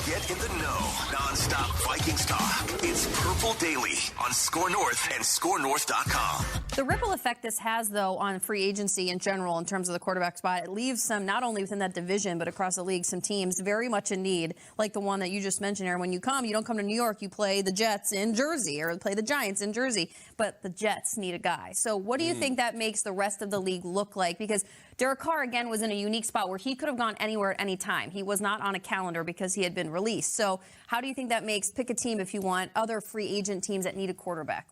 Get in the know. Non-stop Vikings talk. It's Purple Daily on Score North and ScoreNorth.com. The ripple effect this has, though, on free agency in general in terms of the quarterback spot, it leaves some, not only within that division, but across the league, some teams very much in need, like the one that you just mentioned, Aaron. When you don't come to New York, you play the Jets in Jersey or play the Giants in Jersey, but the Jets need a guy. So what do you think that makes the rest of the league look like? Because Derek Carr, again, was in a unique spot where he could have gone anywhere at any time. He was not on a calendar because he had been released. So how do you think that makes, pick a team if you want, other free agent teams that need a quarterback?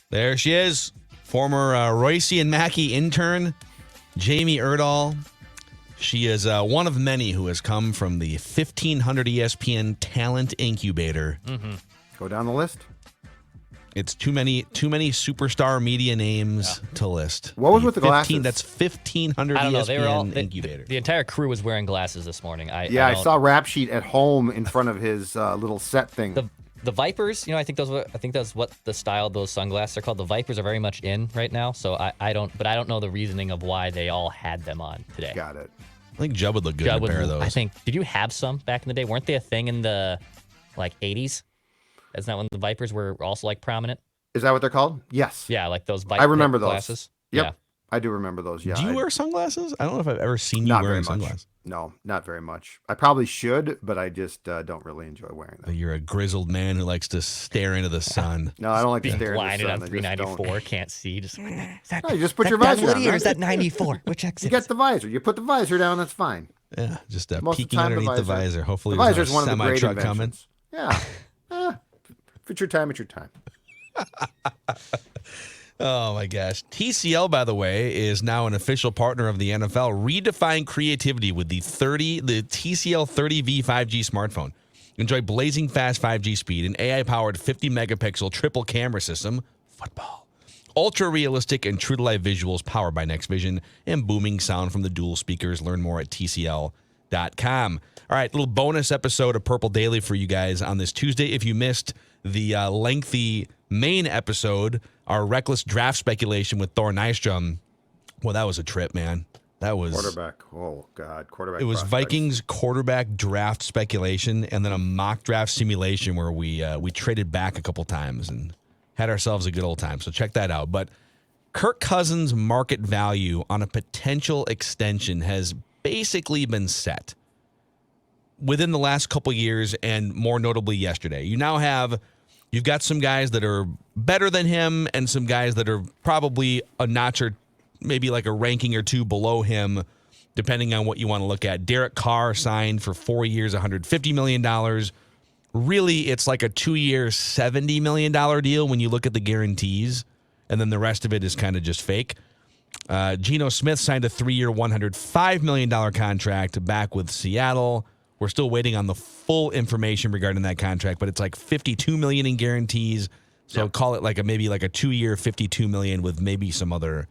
There she is. Former Royce and Mackey intern, Jamie Erdahl. She is one of many who has come from the 1500 ESPN talent incubator. Mm-hmm. Go down the list. It's too many superstar media names to list. What was with the glasses? That's 1500 I don't know. ESPN They were all, incubator. The entire crew was wearing glasses this morning. I saw Rap Sheet at home in front of his little set thing. The Vipers, I think that's what the style of those sunglasses are called. The Vipers are very much in right now, so I don't know the reasoning of why they all had them on today. Got it. I think Judd would look good in a pair of those. I think. Did you have some back in the day? Weren't they a thing in the 80s? Isn't that when the Vipers were also prominent? Is that what they're called? Yes. Yeah, like those I remember those glasses. Yep. Yeah. I do remember those. Yeah. Do you wear sunglasses? I don't know if I've ever seen you wearing sunglasses. No, not very much. I probably should, but I just don't really enjoy wearing them. You're a grizzled man who likes to stare into the sun. No, I don't like to Being stare into the blinded sun. on 394, can't see. Just no, you just put your visor on. Or is that 94? Which exit? You get the visor. You put the visor down. That's fine. Yeah, just Most of the peeking time, underneath the visor. Hopefully, the there's visor's no one of the great semi-truck coming. inventions. Yeah. If it's your time, it's your time. Oh, my gosh. TCL, by the way, is now an official partner of the NFL. Redefine creativity with the TCL 30V 5G smartphone. Enjoy blazing fast 5G speed, an AI-powered 50-megapixel triple camera system, football, ultra-realistic and true-to-life visuals powered by Next Vision, and booming sound from the dual speakers. Learn more at TCL.com. All right, little bonus episode of Purple Daily for you guys on this Tuesday. If you missed the lengthy main episode, our reckless draft speculation with Thor Nystrom, well, that was a trip, man. That was quarterback. Oh God, quarterback. It was prospects. Vikings quarterback draft speculation, and then a mock draft simulation where we traded back a couple times and had ourselves a good old time. So check that out. But Kirk Cousins' market value on a potential extension has basically been set within the last couple years, and more notably yesterday. You've got some guys that are better than him and some guys that are probably a notch or maybe like a ranking or two below him, depending on what you want to look at. Derek Carr signed for 4 years, $150 million. Really, it's like a 2-year, $70 million deal when you look at the guarantees, and then the rest of it is kind of just fake. Geno Smiths signed a 3-year, $105 million contract back with Seattle. We're still waiting on the full information regarding that contract, but it's like $52 million in guarantees. So call it maybe a 2-year, $52 million with maybe some other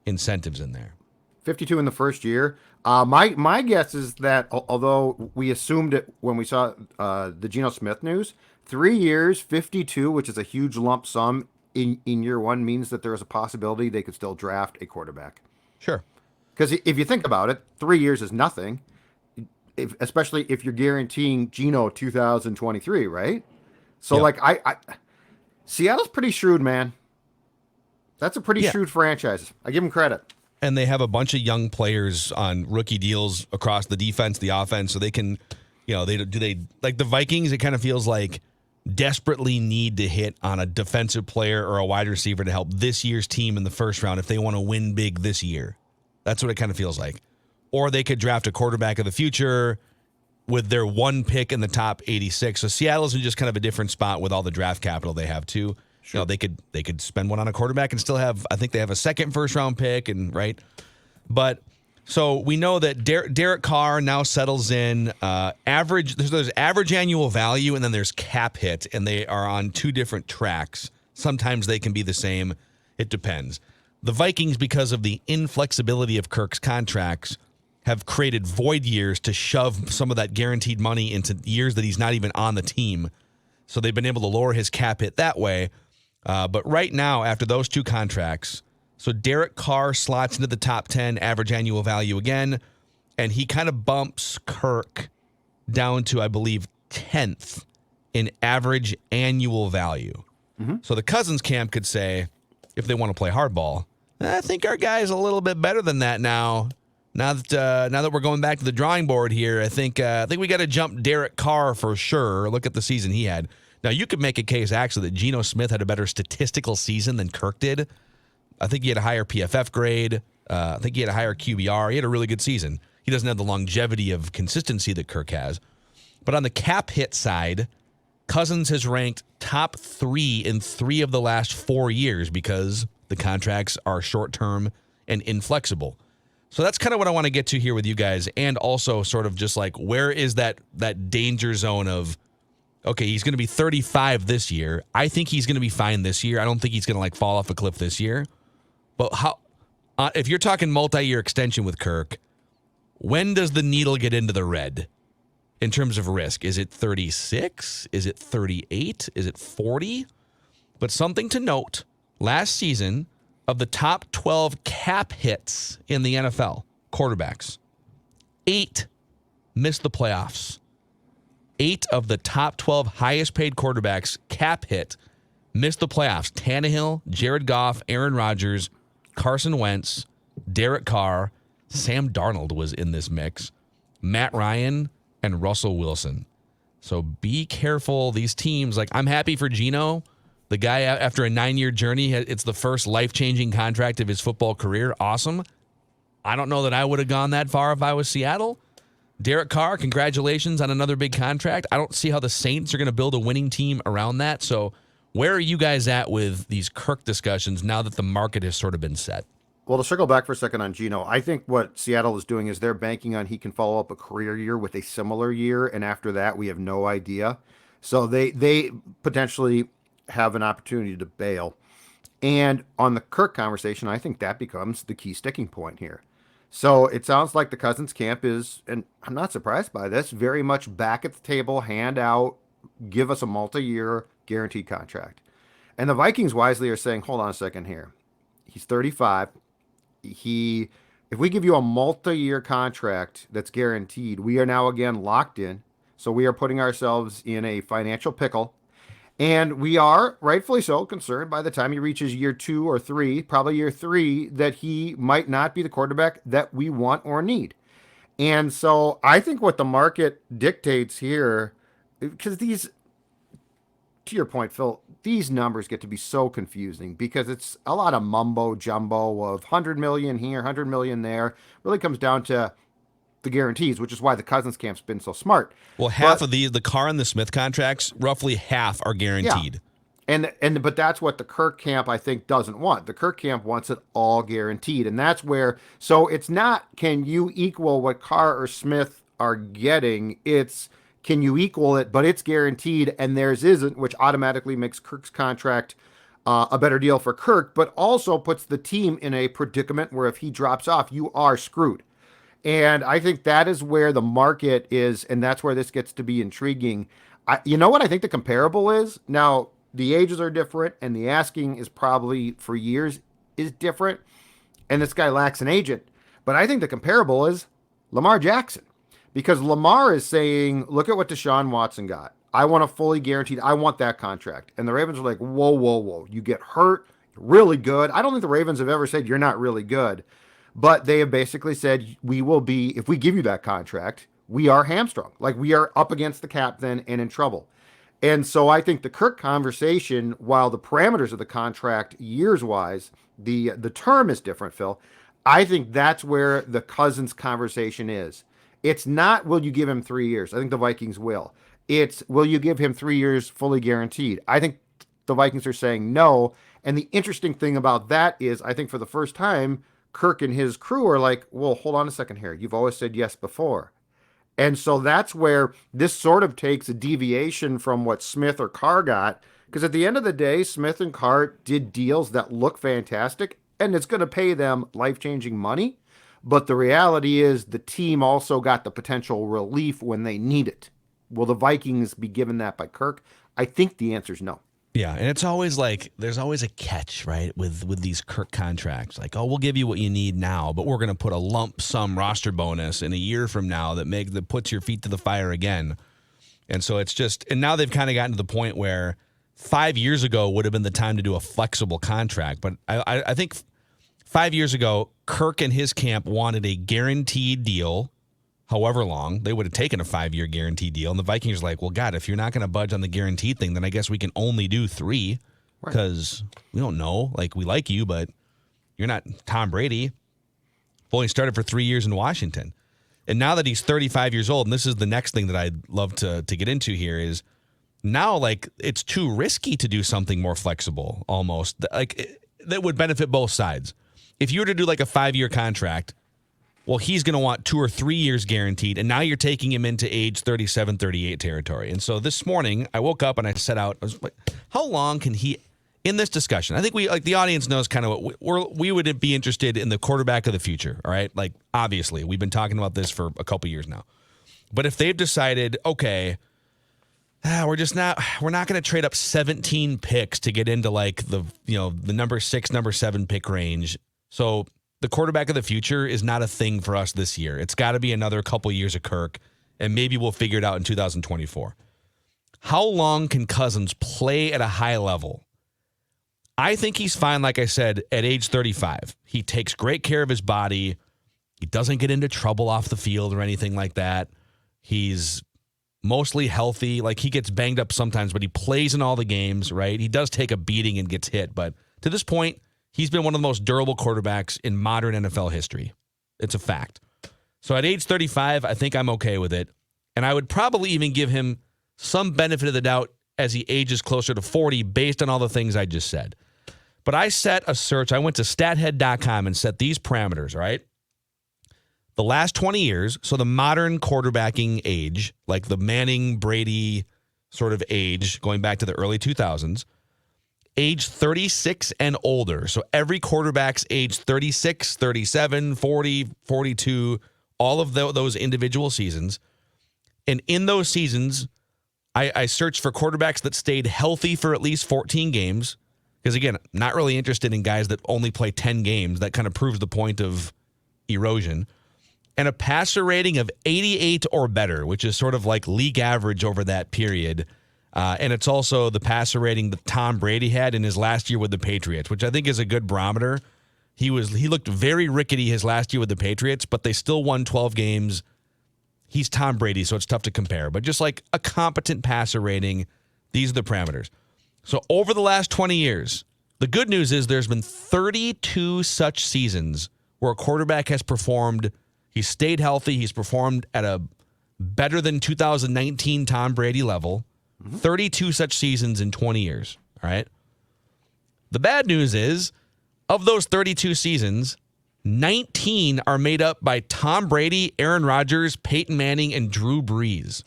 incentives in there. 52 in the first year. My guess is that although we assumed it when we saw the Geno Smith news, 3 years, 52, which is a huge lump sum in year one, means that there is a possibility they could still draft a quarterback. Sure. Because if you think about it, 3 years is nothing. Especially if you're guaranteeing Geno 2023, right? So I Seattle's pretty shrewd, man. That's a pretty shrewd franchise. I give them credit. And they have a bunch of young players on rookie deals across the defense, the offense, so they can, they like the Vikings. It kind of feels like desperately need to hit on a defensive player or a wide receiver to help this year's team in the first round if they want to win big this year. That's what it kind of feels like. Or they could draft a quarterback of the future with their one pick in the top 86. So Seattle's in just kind of a different spot with all the draft capital they have too. Sure. They could spend one on a quarterback and still have, I think they have a second first round pick and right. But so we know that Derek Carr now settles in average. There's average annual value and then there's cap hit, and they are on two different tracks. Sometimes they can be the same. It depends. The Vikings, because of the inflexibility of Kirk's contracts, have created void years to shove some of that guaranteed money into years that he's not even on the team. So they've been able to lower his cap hit that way. But right now, after those two contracts, so Derek Carr slots into the top 10 average annual value again, and he kind of bumps Kirk down to, I believe, 10th in average annual value. So the Cousins camp could say, if they want to play hardball, I think our guy's a little bit better than that now. Now that we're going back to the drawing board here, I think we got to jump Derek Carr for sure. Look at the season he had. Now, you could make a case, actually, that Geno Smith had a better statistical season than Kirk did. I think he had a higher PFF grade. I think he had a higher QBR. He had a really good season. He doesn't have the longevity of consistency that Kirk has. But on the cap hit side, Cousins has ranked top 3 in 3 of the last 4 years because the contracts are short-term and inflexible. So that's kind of what I want to get to here with you guys, and also sort of just like, where is that danger zone of, okay, he's going to be 35 this year. I think he's going to be fine this year. I don't think he's going to like fall off a cliff this year. But how, if you're talking multi-year extension with Kirk, when does the needle get into the red in terms of risk? Is it 36? Is it 38? Is it 40? But something to note, last season, of the top 12 cap hits in the NFL, quarterbacks, 8 missed the playoffs. 8 of the top 12 highest paid quarterbacks cap hit missed the playoffs. Tannehill, Jared Goff, Aaron Rodgers, Carson Wentz, Derek Carr, Sam Darnold was in this mix, Matt Ryan, and Russell Wilson. So be careful. These teams, like, I'm happy for Geno. The guy, after a 9-year journey, it's the first life-changing contract of his football career. Awesome. I don't know that I would have gone that far if I was Seattle. Derek Carr, congratulations on another big contract. I don't see how the Saints are going to build a winning team around that. So where are you guys at with these Kirk discussions now that the market has sort of been set? Well, to circle back for a second on Geno, I think what Seattle is doing is they're banking on he can follow up a career year with a similar year, and after that, we have no idea. So they potentially have an opportunity to bail. And on the Kirk conversation, I think that becomes the key sticking point here. So it sounds like the Cousins camp is, and I'm not surprised by this, very much back at the table, hand out, give us a multi-year guaranteed contract. And the Vikings wisely are saying, hold on a second here. He's 35. If we give you a multi-year contract that's guaranteed, we are now again locked in. So we are putting ourselves in a financial pickle. And we are, rightfully so, concerned by the time he reaches year 2 or 3, probably year 3, that he might not be the quarterback that we want or need. And so I think what the market dictates here, because these, to your point, Phil, these numbers get to be so confusing because it's a lot of mumbo jumbo of 100 million here, 100 million there. Really comes down to the guarantees, which is why the Cousins camp's been so smart. Well, half of the Carr and the Smith contracts, roughly half are guaranteed. Yeah. But that's what the Kirk camp, I think, doesn't want. The Kirk camp wants it all guaranteed. And that's where, so it's not, can you equal what Carr or Smith are getting? It's, can you equal it, but it's guaranteed and theirs isn't, which automatically makes Kirk's contract a better deal for Kirk, but also puts the team in a predicament where if he drops off, you are screwed. And I think that is where the market is, and that's where this gets to be intriguing. You know what I think the comparable is? Now, the ages are different, and the asking is probably for years is different, and this guy lacks an agent. But I think the comparable is Lamar Jackson, because Lamar is saying, look at what Deshaun Watson got. I want a fully guaranteed, I want that contract. And the Ravens are like, whoa, whoa, whoa. You get hurt, you're really good. I don't think the Ravens have ever said you're not really good. But they have basically said, we will be, if we give you that contract, we are hamstrung. Like, we are up against the cap then and in trouble. And so I think the Kirk conversation, while the parameters of the contract years-wise, the term is different, Phil, I think that's where the Cousins conversation is. It's not, will you give him 3 years? I think the Vikings will. It's, will you give him 3 years fully guaranteed? I think the Vikings are saying no. And the interesting thing about that is, I think for the first time, Kirk and his crew are like, well, hold on a second here. You've always said yes before. And so that's where this sort of takes a deviation from what Smith or Carr got. Because at the end of the day, Smith and Carr did deals that look fantastic, and it's going to pay them life-changing money. But the reality is the team also got the potential relief when they need it. Will the Vikings be given that by Kirk? I think the answer is no. Yeah, and it's always like there's always a catch, right, with these Kirk contracts. Like, oh, we'll give you what you need now, but we're going to put a lump sum roster bonus in a year from now that puts your feet to the fire again. And so it's just, and now they've kind of gotten to the point where 5 years ago would have been the time to do a flexible contract. But I think 5 years ago, Kirk and his camp wanted a guaranteed deal. However long, they would have taken a 5-year guaranteed deal. And the Vikings are like, well, God, if you're not going to budge on the guaranteed thing, then I guess we can only do 3 because we don't know. Like, we like you, but you're not Tom Brady. Only started for 3 years in Washington. And now that he's 35 years old, and this is the next thing that I'd love to get into here is now, like, it's too risky to do something more flexible almost. Like, that would benefit both sides. If you were to do like a 5-year contract, well, he's going to want 2 or 3 years guaranteed, and now you're taking him into age 37, 38 territory. And so this morning, I woke up and I set out, I was like, how long can he, in this discussion, I think we, like, the audience knows kind of what we would be interested in the quarterback of the future, all right? Like, obviously, we've been talking about this for a couple years now. But if they've decided, okay, we're not going to trade up 17 picks to get into like the number 6, number 7 pick range. So the quarterback of the future is not a thing for us this year. It's got to be another couple years of Kirk, and maybe we'll figure it out in 2024. How long can Cousins play at a high level? I think he's fine, like I said, at age 35. He takes great care of his body. He doesn't get into trouble off the field or anything like that. He's mostly healthy. Like, he gets banged up sometimes, but he plays in all the games, right? He does take a beating and gets hit, but to this point, he's been one of the most durable quarterbacks in modern NFL history. It's a fact. So at age 35, I think I'm okay with it. And I would probably even give him some benefit of the doubt as he ages closer to 40 based on all the things I just said. But I set a search. I went to stathead.com and set these parameters, right? The last 20 years, so the modern quarterbacking age, like the Manning, Brady sort of age, going back to the early 2000s, age 36 and older. So every quarterback's age 36, 37, 40, 42, all of those individual seasons. And in those seasons, I searched for quarterbacks that stayed healthy for at least 14 games. Because, again, not really interested in guys that only play 10 games. That kind of proves the point of erosion. And a passer rating of 88 or better, which is sort of like league average over that period. And it's also the passer rating that Tom Brady had in his last year with the Patriots, which I think is a good barometer. He looked very rickety his last year with the Patriots, but they still won 12 games. He's Tom Brady, so it's tough to compare. But just like a competent passer rating, these are the parameters. So over the last 20 years, the good news is there's been 32 such seasons where a quarterback has performed. He's stayed healthy. He's performed at a better than 2019 Tom Brady level. 32 such seasons in 20 years. All right. The bad news is, of those 32 seasons, 19 are made up by Tom Brady, Aaron Rodgers, Peyton Manning, and Drew Brees.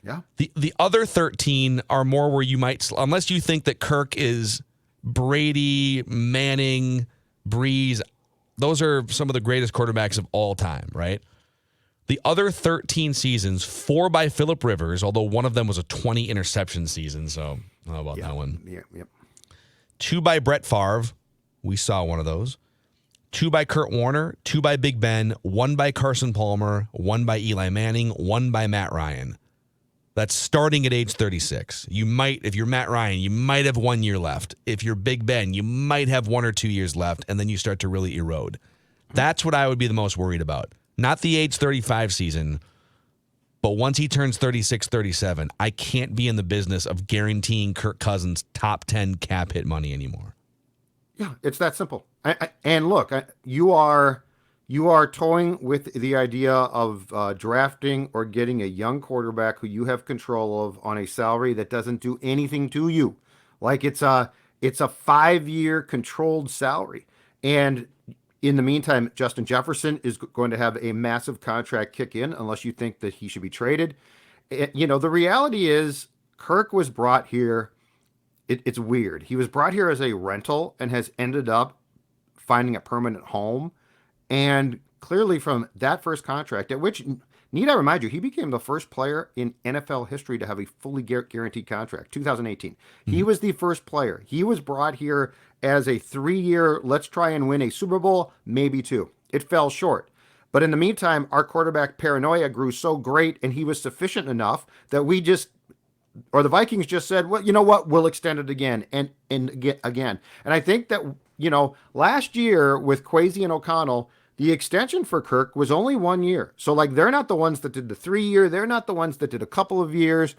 Yeah. The other 13 are more where you might, unless you think that Kirk is Brady, Manning, Brees, those are some of the greatest quarterbacks of all time, right? The other 13 seasons, 4 by Phillip Rivers, although one of them was a 20 interception season, so how about that one? Yep. 2 by Brett Favre. We saw one of those. 2 by Kurt Warner, 2 by Big Ben, 1 by Carson Palmer, 1 by Eli Manning, 1 by Matt Ryan. That's starting at age 36. You might, if you're Matt Ryan, you might have 1 year left. If you're Big Ben, you might have 1 or 2 years left, and then you start to really erode. That's what I would be the most worried about. Not the age 35 season, but once he turns 36, 37, I can't be in the business of guaranteeing Kirk Cousins top 10 cap hit money anymore. Yeah, it's that simple. And look, you are toying with the idea of drafting or getting a young quarterback who you have control of on a salary that doesn't do anything to you. Like it's a 5-year controlled salary. And in the meantime, Justin Jefferson is going to have a massive contract kick in unless you think that he should be traded. The reality is Kirk was brought here. It's weird. He was brought here as a rental and has ended up finding a permanent home. And clearly from that first contract, at which Need I remind you, he became the first player in NFL history to have a fully guaranteed contract, 2018. He was the first player. He was brought here as a 3-year, let's try and win a Super Bowl, maybe 2. It fell short. But in the meantime, our quarterback paranoia grew so great, and he was sufficient enough that the Vikings just said, well, you know what, we'll extend it again and again. And I think that, last year with Kwesi and O'Connell, the extension for Kirk was only 1 year. So, they're not the ones that did the 3-year. They're not the ones that did a couple of years.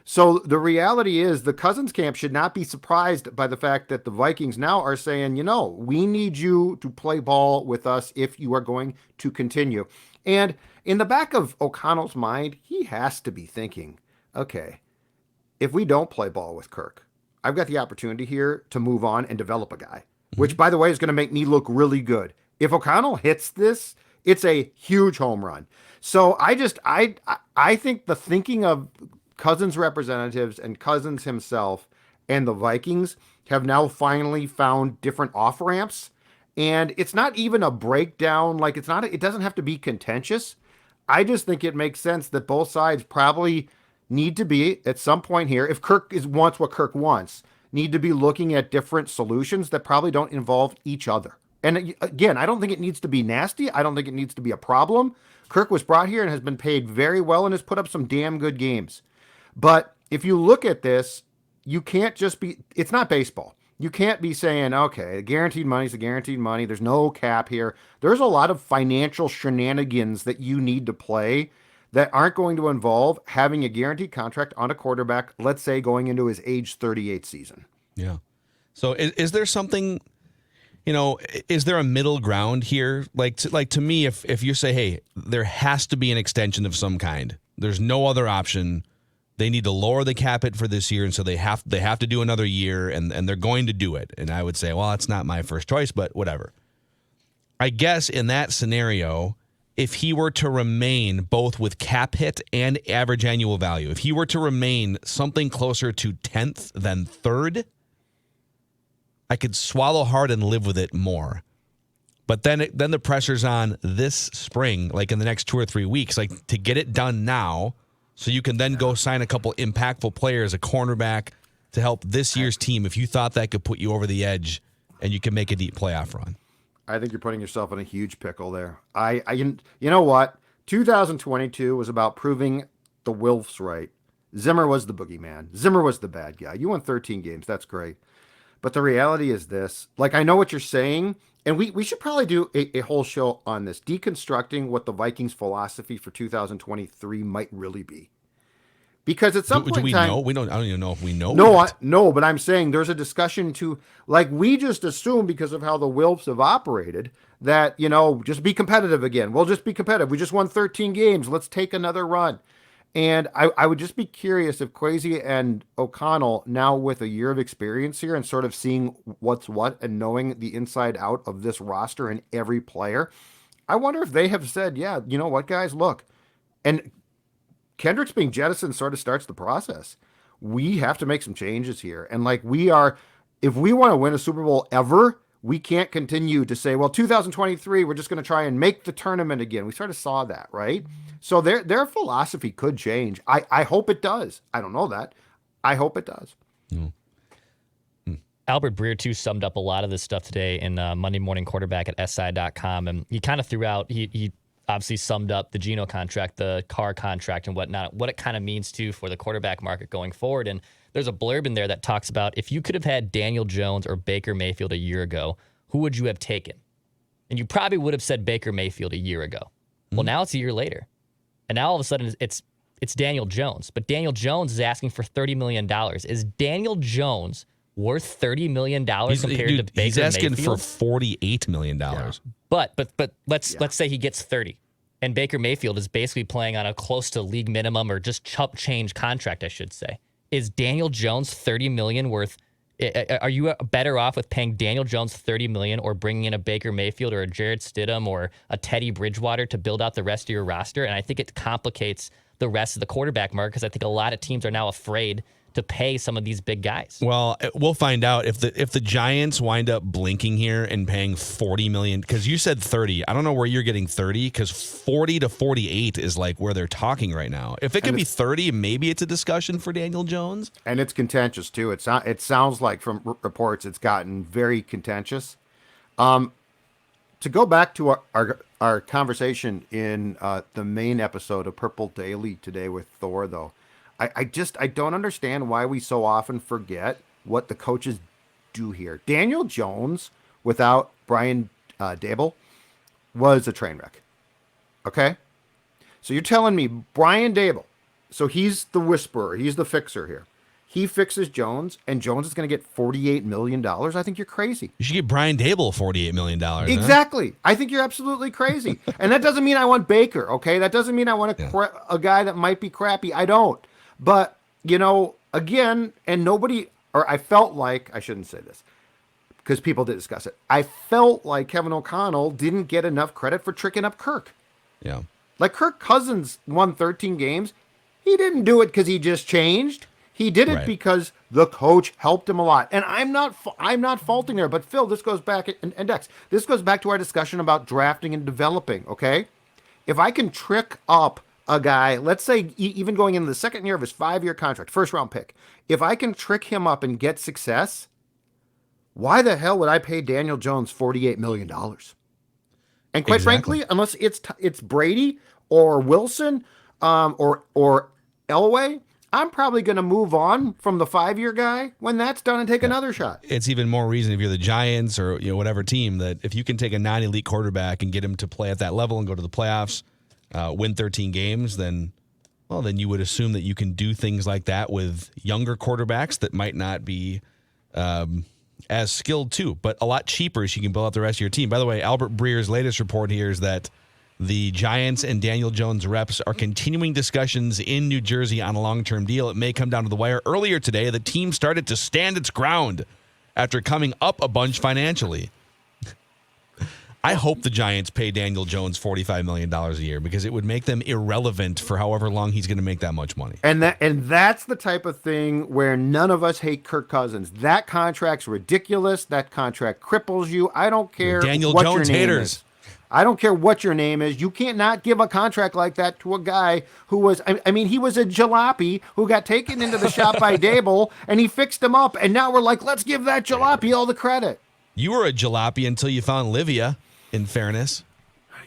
So the reality is the Cousins camp should not be surprised by the fact that the Vikings now are saying, we need you to play ball with us if you are going to continue. And in the back of O'Connell's mind, he has to be thinking, okay, if we don't play ball with Kirk, I've got the opportunity here to move on and develop a guy, which, by the way, is going to make me look really good. If O'Connell hits this, it's a huge home run. So I think the thinking of Cousins representatives and Cousins himself and the Vikings have now finally found different off ramps. And it's not even a breakdown. It doesn't have to be contentious. I just think it makes sense that both sides probably need to be at some point here, if Kirk wants what Kirk wants, need to be looking at different solutions that probably don't involve each other. And again, I don't think it needs to be nasty. I don't think it needs to be a problem. Kirk was brought here and has been paid very well and has put up some damn good games. But if you look at this, you can't just it's not baseball. You can't be saying, okay, guaranteed money is a guaranteed money. There's no cap here. There's a lot of financial shenanigans that you need to play that aren't going to involve having a guaranteed contract on a quarterback, let's say going into his age 38 season. Yeah. So is there something, is there a middle ground here? To me, if you say, hey, there has to be an extension of some kind, there's no other option. They need to lower the cap hit for this year, and so they have to do another year, and they're going to do it. And I would say, well, it's not my first choice, but whatever. I guess in that scenario, if he were to remain both with cap hit and average annual value, if he were to remain something closer to 10th than 3rd, I could swallow hard and live with it more. But then the pressure's on this spring, like in the next 2 or 3 weeks, to get it done now, so you can then go sign a couple impactful players, a cornerback, to help this year's team if you thought that could put you over the edge and you can make a deep playoff run. I think you're putting yourself in a huge pickle there. You know what? 2022 was about proving the Wilfs right. Zimmer was the boogeyman. Zimmer was the bad guy. You won 13 games. That's great. But the reality is this. I know what you're saying, and we should probably do a whole show on this, deconstructing what the Vikings' philosophy for 2023 might really be. Because at some point in time, know? I don't even know if we know. No, but I'm saying there's a discussion to, we just assume because of how the Wilfs have operated that, just be competitive again. We'll just be competitive. We just won 13 games. Let's take another run. And I would just be curious if Kwesi and O'Connell, now with a year of experience here and sort of seeing what's what and knowing the inside out of this roster and every player, I wonder if they have said, yeah, you know what, guys, look. And Kendrick's being jettisoned sort of starts the process. We have to make some changes here. And if we want to win a Super Bowl ever, we can't continue to say, well, 2023, we're just going to try and make the tournament again. We sort of saw that, right? So their philosophy could change. I hope it does. I don't know that. I hope it does. Albert Breer, too, summed up a lot of this stuff today in Monday Morning Quarterback at SI.com. And he kind of threw out, he obviously summed up the Geno contract, the Carr contract and whatnot, what it kind of means, too, for the quarterback market going forward. And there's a blurb in there that talks about if you could have had Daniel Jones or Baker Mayfield a year ago, who would you have taken? And you probably would have said Baker Mayfield a year ago. Well, now it's a year later. And now all of a sudden it's Daniel Jones. But Daniel Jones is asking for $30 million. Is Daniel Jones worth $30 million compared to Baker Mayfield? He's asking for $48 million. Yeah. But let's say he gets 30. And Baker Mayfield is basically playing on a close to league minimum or just chump change contract, I should say. Is Daniel Jones $30 million worth? Are you better off with paying Daniel Jones $30 million or bringing in a Baker Mayfield or a Jarrett Stidham or a Teddy Bridgewater to build out the rest of your roster? And I think it complicates the rest of the quarterback market because I think a lot of teams are now afraid to pay some of these big guys. Well, we'll find out if the Giants wind up blinking here and paying $40 million, because you said 30. I don't know where you're getting 30, because 40 to 48 is like where they're talking right now. If it could be 30, maybe it's a discussion for Daniel Jones. And it's contentious too. It sounds like from reports it's gotten very contentious. To go back to our conversation in the main episode of Purple Daily today with Thor, though, I don't understand why we so often forget what the coaches do here. Daniel Jones, without Brian Daboll, was a train wreck. Okay? So you're telling me Brian Daboll, so he's the whisperer, he's the fixer here. He fixes Jones, and Jones is going to get $48 million. I think you're crazy. You should give Brian Daboll $48 million. Exactly. Huh? I think you're absolutely crazy. And that doesn't mean I want Baker, okay? That doesn't mean I want a guy that might be crappy. I don't. But, again, and nobody, or I felt like, I shouldn't say this, because people did discuss it. I felt like Kevin O'Connell didn't get enough credit for tricking up Kirk. Yeah. Like Kirk Cousins won 13 games. He didn't do it because he just changed. He did it because the coach helped him a lot. And I'm not faulting there. But, Phil, this goes back, and Dex, this goes back to our discussion about drafting and developing, okay? If I can trick up a guy, let's say even going into the second year of his 5-year contract, first round pick, if I can trick him up and get success, why the hell would I pay Daniel Jones $48 million? And quite frankly, unless it's Brady or Wilson or Elway, I'm probably going to move on from the 5-year guy when that's done and take another shot. It's even more reason if you're the Giants or whatever team that if you can take a non-elite quarterback and get him to play at that level and go to the playoffs, win 13 games, then you would assume that you can do things like that with younger quarterbacks that might not be as skilled too, but a lot cheaper so you can build out the rest of your team. By the way, Albert Breer's latest report here is that the Giants and Daniel Jones reps are continuing discussions in New Jersey on a long-term deal. It may come down to the wire. Earlier today, the team started to stand its ground after coming up a bunch financially. I hope the Giants pay Daniel Jones $45 million a year because it would make them irrelevant for however long he's going to make that much money. And that's the type of thing where none of us hate Kirk Cousins. That contract's ridiculous. That contract cripples you. I don't care Daniel what Jones your name haters. is. I don't care what your name is. You can't not give a contract like that to a guy who was, he was a jalopy who got taken into the shop by Daboll, and he fixed him up. And now we're like, let's give that jalopy all the credit. You were a jalopy until you found Livia, in fairness.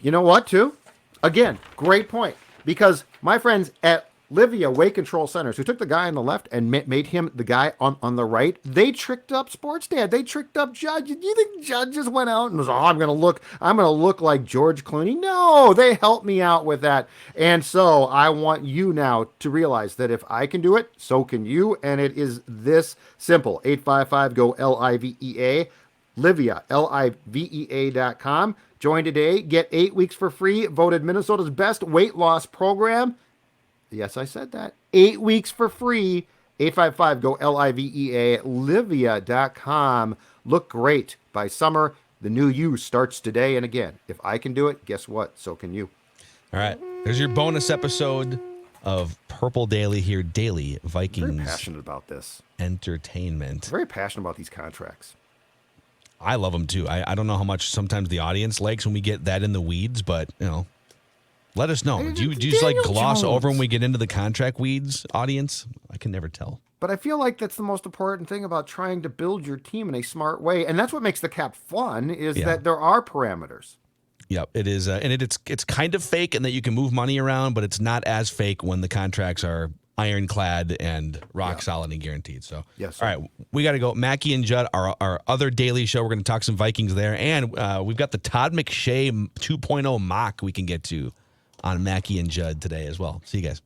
You know what, too? Again, great point. Because my friends at Livia Weight Control Centers, who took the guy on the left and made him the guy on the right, they tricked up Sports Dad. They tricked up Judge. Do you think Judge just went out and was, I'm gonna look like George Clooney? No, they helped me out with that. And so I want you now to realize that if I can do it, so can you. And it is this simple. 855-GO-LIVEA. Livia, LIVEA.com. Join today. Get 8 weeks for free. Voted Minnesota's best weight loss program. Yes, I said that. 8 weeks for free. 855-GO-LIVEA. Livia.com. Look great by summer. The new you starts today. And again, if I can do it, guess what? So can you. All right. There's your bonus episode of Purple Daily here. Daily Vikings. I'm very passionate about this. Entertainment. I'm very passionate about these contracts. I love them too. I don't know how much sometimes the audience likes when we get that in the weeds, but let us know. Do you just like gloss over when we get into the contract weeds, audience? I can never tell. But I feel like that's the most important thing about trying to build your team in a smart way, and that's what makes the cap fun. Is that there are parameters. Yep, it is, and it's kind of fake in that you can move money around, but it's not as fake when the contracts are ironclad and rock solid and guaranteed. So, yes. All right, we got to go. Mackie and Judd, our other daily show. We're going to talk some Vikings there, and we've got the Todd McShay 2.0 mock we can get to on Mackie and Judd today as well. See you guys.